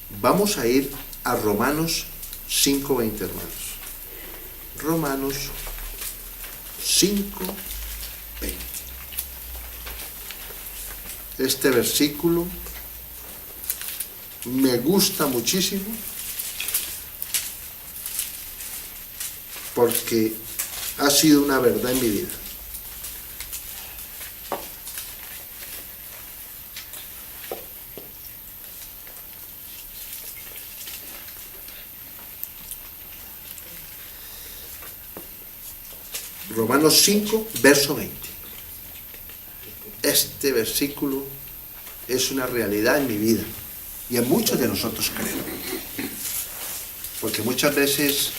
Vamos a ir a Romanos 5:20, hermanos. Romanos 5:20. Este versículo me gusta muchísimo porque ha sido una verdad en mi vida. Romanos 5, verso 20. Este versículo es una realidad en mi vida y en muchos de nosotros, creo. Porque muchas veces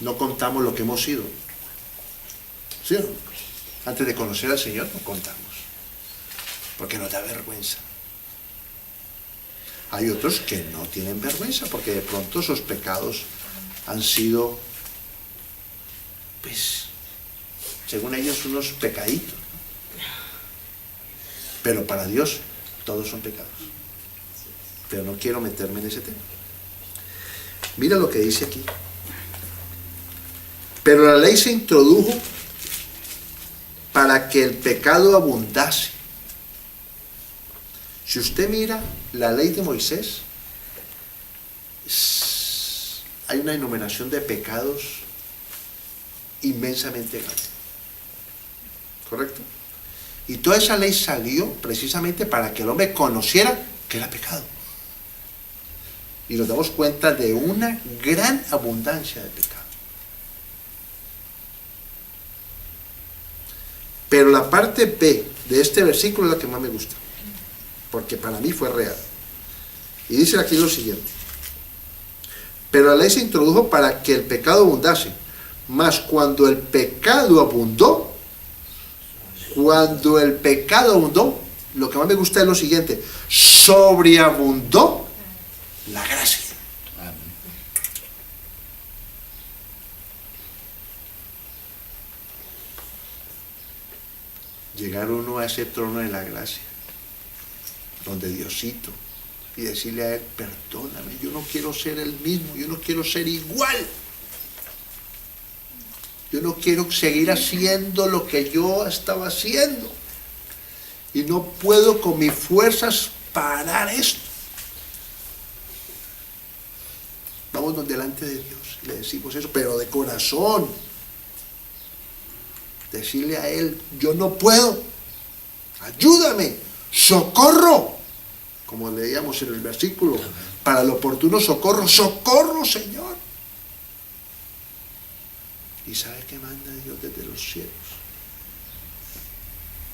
no contamos lo que hemos sido. ¿Sí o no? Antes de conocer al Señor no contamos, porque nos da vergüenza. Hay otros que no tienen vergüenza porque de pronto sus pecados han sido, pues, según ellos, unos pecaditos. Pero para Dios todos son pecados. Pero no quiero meterme en ese tema. Mira lo que dice aquí. Pero la ley se introdujo para que el pecado abundase. Si usted mira la ley de Moisés, hay una enumeración de pecados inmensamente grande. ¿Correcto? Y toda esa ley salió precisamente para que el hombre conociera que era pecado. Y nos damos cuenta de una gran abundancia de pecado. Pero la parte B de este versículo es la que más me gusta, porque para mí fue real. Y dice aquí lo siguiente: pero la ley se introdujo para que el pecado abundase, mas cuando el pecado abundó, lo que más me gusta es lo siguiente: sobreabundó la gracia. Llegar uno a ese trono de la gracia, donde Diosito, y decirle a Él: perdóname, yo no quiero ser el mismo, yo no quiero ser igual, yo no quiero seguir haciendo lo que yo estaba haciendo, y no puedo con mis fuerzas parar esto. Vamos delante de Dios, le decimos eso, pero de corazón. Decirle a Él: yo no puedo, ayúdame, socorro, como leíamos en el versículo, para el oportuno socorro, socorro, Señor. ¿Y sabe qué manda Dios desde los cielos?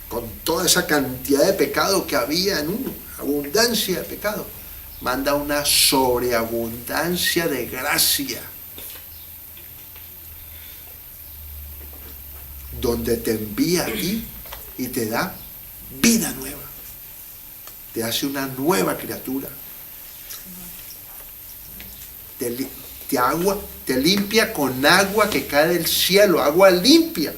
Con toda esa cantidad de pecado que había en uno, abundancia de pecado, manda una sobreabundancia de gracia, donde te envía aquí y te da vida nueva, te hace una nueva criatura, te limpia con agua que cae del cielo, agua limpia.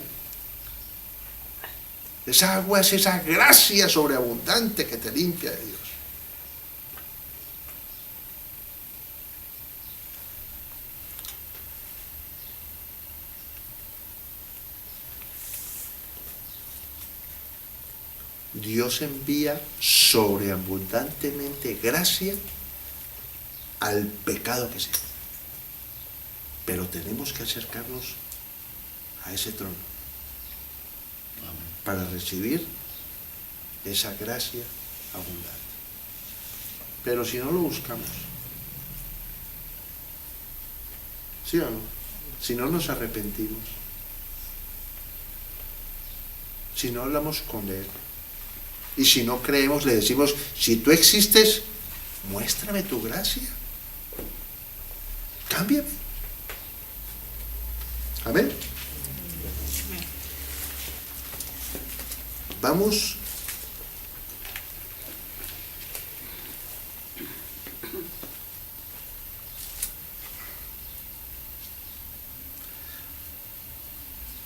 Esa agua es esa gracia sobreabundante que te limpia de Dios. Dios envía sobreabundantemente gracia al pecado que sea. Pero tenemos que acercarnos a ese trono para recibir esa gracia abundante. Pero si no lo buscamos, ¿sí o no? Si no nos arrepentimos, si no hablamos con Él, y si no creemos, le decimos: si tú existes, muéstrame tu gracia, cámbiame. Amén. Vamos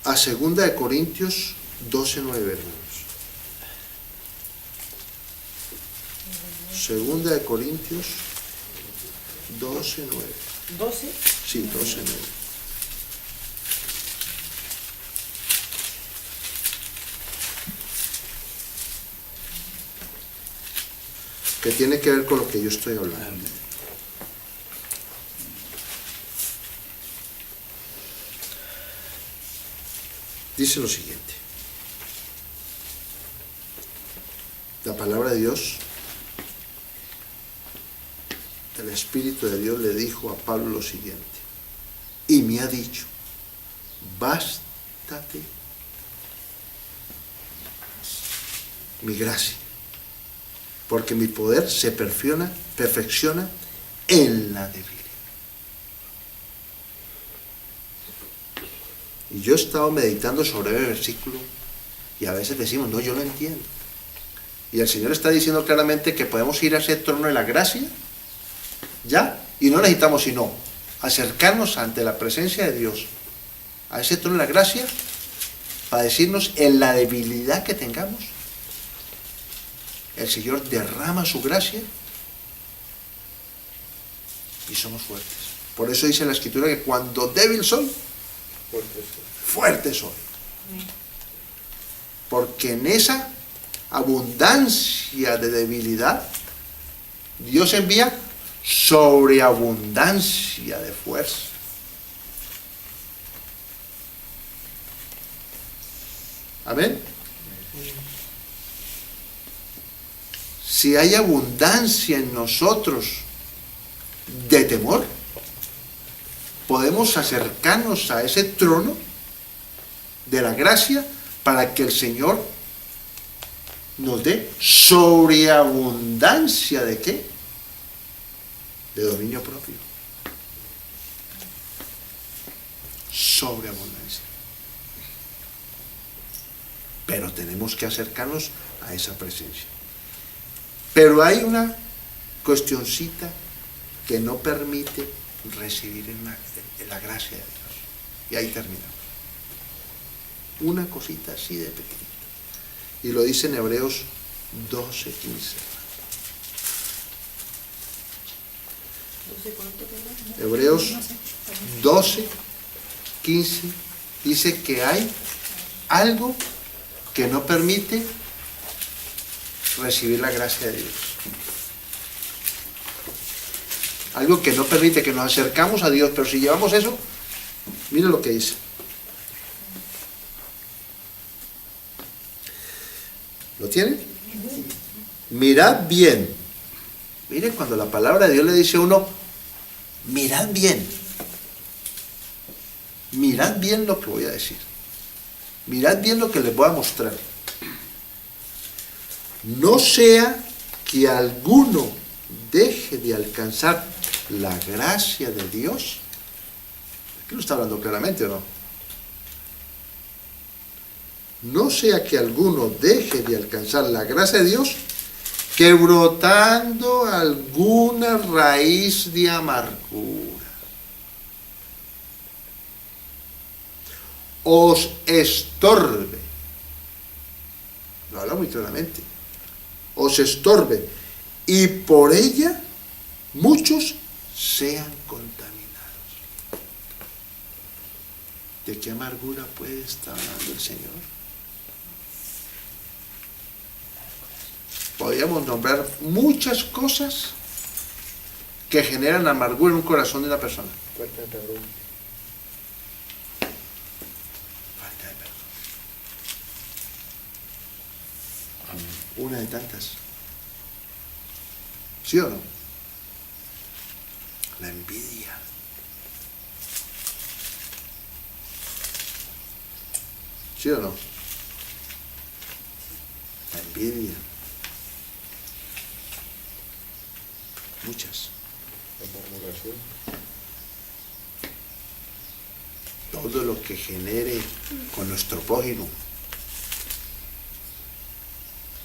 a 2 Corintios 12:9, hermanos. 2 Corintios 12:9. ¿12? Sí, 12:9. Que tiene que ver con lo que yo estoy hablando. Dice lo siguiente. La palabra de Dios, el Espíritu de Dios le dijo a Pablo lo siguiente. Y me ha dicho, bástate mi gracia, porque mi poder se perfecciona en la debilidad. Y yo he estado meditando sobre el versículo y a veces decimos, no, yo lo entiendo. Y el Señor está diciendo claramente que podemos ir a ese trono de la gracia, ¿ya? Y no necesitamos sino acercarnos ante la presencia de Dios, a ese trono de la gracia, para decirnos en la debilidad que tengamos, el Señor derrama su gracia y somos fuertes. Por eso dice la Escritura que cuando débil soy, fuerte soy. Porque en esa abundancia de debilidad, Dios envía sobreabundancia de fuerza. Amén. Si hay abundancia en nosotros de temor, podemos acercarnos a ese trono de la gracia para que el Señor nos dé sobreabundancia ¿de qué? De dominio propio. Sobreabundancia. Pero tenemos que acercarnos a esa presencia. Pero hay una cuestioncita que no permite recibir en la gracia de Dios. Y ahí terminamos. Una cosita así de pequeñita. Y lo dice en Hebreos 12:15. Hebreos 12:15 dice que hay algo que no permite recibir la gracia de Dios. Algo que no permite que nos acercamos a Dios, pero si llevamos eso, mire lo que dice. ¿Lo tienen? Mirad bien. Mire cuando la palabra de Dios le dice a uno, mirad bien. Mirad bien lo que voy a decir. Mirad bien lo que les voy a mostrar. No sea que alguno deje de alcanzar la gracia de Dios. Aquí lo está hablando claramente, ¿o no? No sea que alguno deje de alcanzar la gracia de Dios, que brotando alguna raíz de amargura os estorbe. Lo habla muy claramente. Os estorbe y por ella muchos sean contaminados. ¿De qué amargura puede estar hablando el Señor? Podríamos nombrar muchas cosas que generan amargura en un corazón de una persona. Falta de perdón. Falta de perdón. Una de tantas. ¿Sí o no? La envidia. ¿Sí o no? La envidia. Muchas. La murmuración. Todo lo que genere con nuestro prójimo.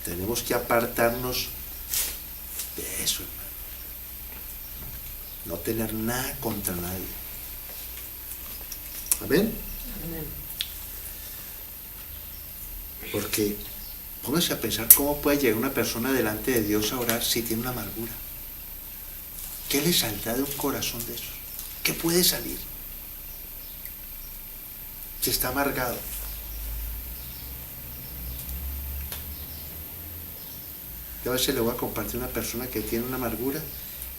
Tenemos que apartarnos de eso, hermano. No tener nada contra nadie. ¿Amén? Amén. Porque póngase a pensar cómo puede llegar una persona delante de Dios a orar si tiene una amargura. ¿Qué le saldrá de un corazón de esos? ¿Qué puede salir? Si está amargado. Yo a veces le voy a compartir a una persona que tiene una amargura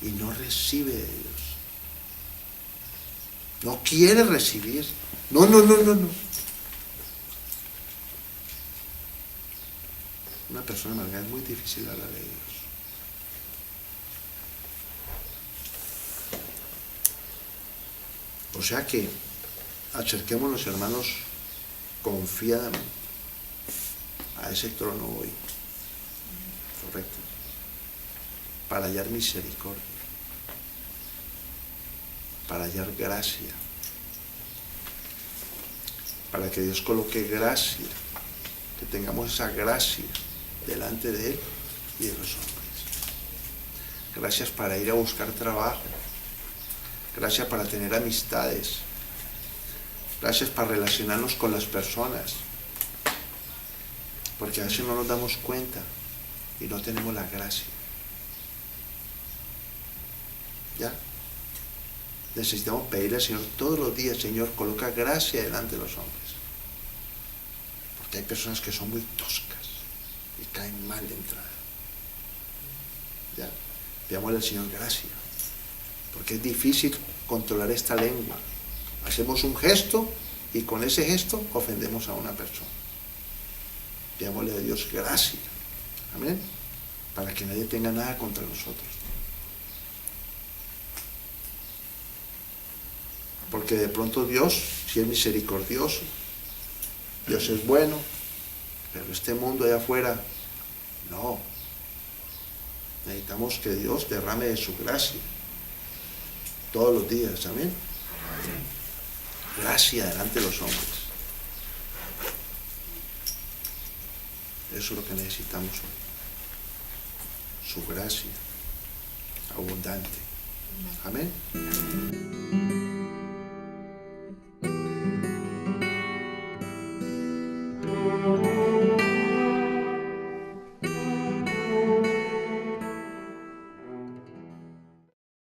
y no recibe de Dios. No quiere recibir. No. Una persona amargada es muy difícil hablar de Dios. O sea que acerquémonos, hermanos, confiadamente a ese trono hoy. Correcto. Para hallar misericordia. Para hallar gracia. Para que Dios coloque gracia. Que tengamos esa gracia delante de Él y de los hombres. Gracias para ir a buscar trabajo. Gracias para tener amistades. Gracias para relacionarnos con las personas. Porque a veces no nos damos cuenta y no tenemos la gracia. ¿Ya? Necesitamos pedirle al Señor todos los días: Señor, coloca gracia delante de los hombres. Porque hay personas que son muy toscas y caen mal de entrada. ¿Ya? Pidámosle al Señor gracia. Porque es difícil controlar esta lengua. Hacemos un gesto y con ese gesto ofendemos a una persona. Pidámosle a Dios gracia. Amén. Para que nadie tenga nada contra nosotros. Porque de pronto Dios, si es misericordioso, Dios es bueno, pero este mundo allá afuera, no. Necesitamos que Dios derrame de su gracia todos los días, amén. Gracia delante de los hombres. Eso es lo que necesitamos hoy. Su gracia abundante. Amén.